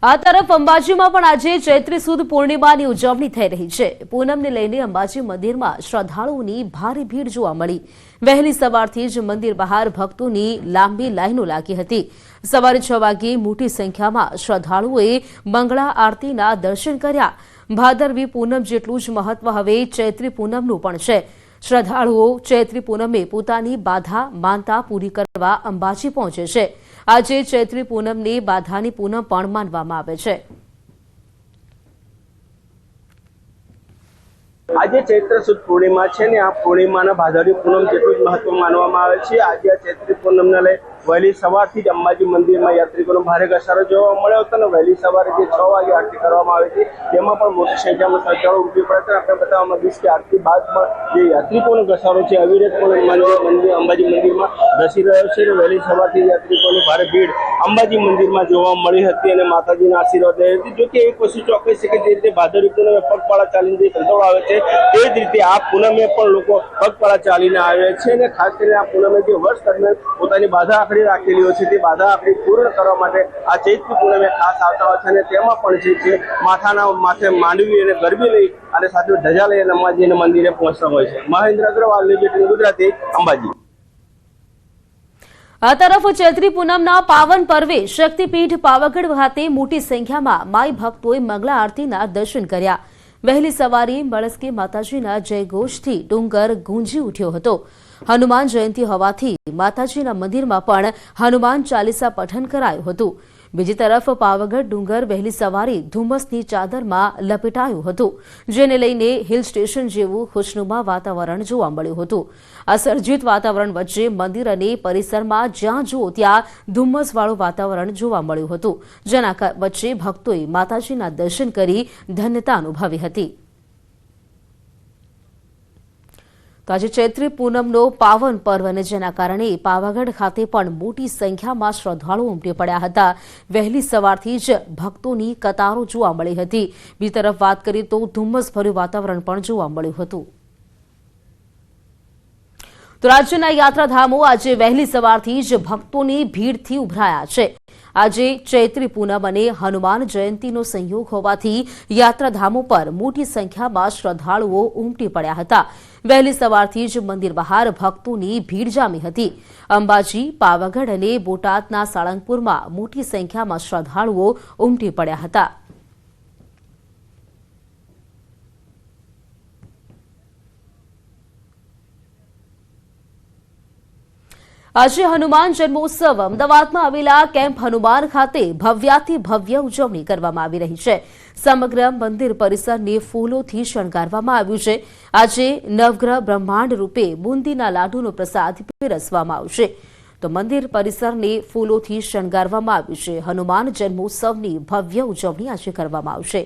આ તરફ અંબાજીમાં પણ આજે ચૈત્રી સુદ પૂર્ણિમાની ઉજવણી થઈ રહી છે। પૂનમને લઈને અંબાજી મંદિરમાં શ્રદ્ધાળુઓની ભારે ભીડ જોવા મળી। વહેલી સવારથી જ મંદિર બહાર ભક્તોની લાંબી લાઈનો લાગી હતી। સવારે 6 વાગે મોટી સંખ્યામાં શ્રદ્ધાળુઓએ મંગળા આરતીના દર્શન કર્યા। ભાદરવી પૂનમ જેટલું જ મહત્વ હવે ચૈત્રી પૂનમનું પણ છે। શ્રદ્ધાળુઓ ચૈત્રી પૂનમે પોતાની બાધા માનતા પૂરી કરવા અંબાજી પહોંચે છે। આજે ચૈત્રી પૂનમને બાધાની પૂનમ પણ માનવામાં આવે છે। આજે ચૈત્ર સુદ પૂર્ણિમા છે ને આ પૂર્ણિમાના ભાદરવી પૂનમ જેટલું જ મહત્વ માનવામાં આવે છે। આજે આ ચૈત્રી પૂનમને લઈ વહેલી સવારથી જ અંબાજી મંદિરમાં યાત્રિકોનો ભારે ઘસારો જોવા મળ્યો હતો અને વહેલી સવારે જે 6 વાગે આરતી કરવામાં આવી હતી તેમાં પણ મોટી સંખ્યામાં શ્રદ્ધાળુઓ ઉમટી પડ્યા હતા। આપણે બતાવવા માંગીએ કે આરતી બાદ પણ જે યાત્રિકોનો ઘસારો છે અવિરતપણે અંબાજી મંદિરમાં ધસી રહ્યો છે અને વહેલી સવારથી યાત્રિકોની ભારે ભીડ અંબાજી મંદિરમાં જોવા મળી હતી અને માતાજીના આશીર્વાદ લઈ હતી। જો કે એક વસ્તુ ચોક્કસ છે કે જે રીતે ભાદરવી પૂનમે પગપાળા ચાલીને જે શ્રદ્ધાળુઓ આવે છે તે જ રીતે આ પૂનમે પણ લોકો પગપાળા ચાલીને આવે છે અને ખાસ કરીને આ પૂનમે જે વર્ષ દરમિયાન પોતાની બાધા આખડી રાખેલી હોય છે તે બાધા આખડી પૂર્ણ કરવા માટે આ ચૈત્રી પૂનમે ખાસ આવતા હોય છે અને તેમાં પણ જે છે માથાના માથે માંડવી અને ગરબી લઈ અને સાથે ધજા લઈ અંબાજીના મંદિરે પહોંચતા હોય છે। મહેન્દ્ર અગ્રવાલ, ન્યૂઝ ગુજરાતી, અંબાજી। આ તરફ ચૈત્રી પૂનમના પાવન પર્વે શક્તિપીઠ પાવાગઢ ખાતે મોટી સંખ્યામાં માઈ ભક્તોએ મંગળા આરતીના દર્શન કર્યા। વહેલી સવારે મળસ્કે માતાજીના જયઘોષથી ડુંગર ગુંજી ઉઠ્યો હતો। હનુમાન જયંતિ હોવાથી માતાજીના મંદિરમાં પણ હનુમાન ચાલીસા પઠન કરાયું હતું। બીજી તરફ પાવાગઢ ડુંગર વહેલી સવારે ધુમ્મસની ચાદરમાં લપેટાયું હતું, જેને લઈને હિલ સ્ટેશન જેવું ખુશનુમા વાતાવરણ જોવા મળ્યું હતું। આ સર્જિત વાતાવરણ વચ્ચે મંદિર અને પરિસરમાં જ્યાં જુઓ ત્યાં ધુમ્મસવાળું વાતાવરણ જોવા મળ્યું હતું, જેના વચ્ચે ભક્તોએ માતાજીના દર્શન કરી ધન્યતા અનુભવી હતી। તો આજે ચૈત્રી પૂનમનો પાવન પર્વ અને જેના કારણે પાવાગઢ ખાતે પણ મોટી સંખ્યામાં શ્રદ્ધાળુઓ ઉમટી પડ્યા હતા। વહેલી સવારથી જ ભક્તોની કતારો જોવા મળી હતી। બીજી તરફ વાત કરીએ તો ધુમ્મસભર્યું વાતાવરણ પણ જોવા મળ્યું હતું। તો રાજ્યના યાત્રાધામો આજે વહેલી સવારથી જ ભક્તોની ભીડથી ઉભરાયા છે। આજે ચૈત્રી પૂનમ અને હનુમાન જયંતિનો સંયોગ હોવાથી યાત્રાધામો પર મોટી સંખ્યામાં શ્રદ્ધાળુઓ ઉમટી પડ્યા હતા। વહેલી સવારથી જ મંદિર બહાર ભક્તોની ભીડ જામી હતી। અંબાજી, પાવાગઢ અને બોટાદના સાળંગપુરમાં મોટી સંખ્યામાં શ્રદ્ધાળુઓ ઉમટી પડ્યા હતા। આજે હનુમાન જન્મોત્સવ અમદાવાદમાં આવેલા કેમ્પ હનુમાન ખાતે ભવ્યાતિ ભવ્ય ઉજવણી કરવામાં આવી રહી છે। સમગ્ર મંદિર પરિસરને ફૂલોથી શણગારવામાં આવ્યું છે। આજે નવગ્રહ બ્રહ્માંડ રૂપે બુંદીના લાડુનો પ્રસાદ પીરસવામાં આવશે। તો મંદિર પરિસરને ફૂલોથી શણગારવામાં આવ્યું છે। હનુમાન જન્મોત્સવની ભવ્ય ઉજવણી આજે કરવામાં આવશે।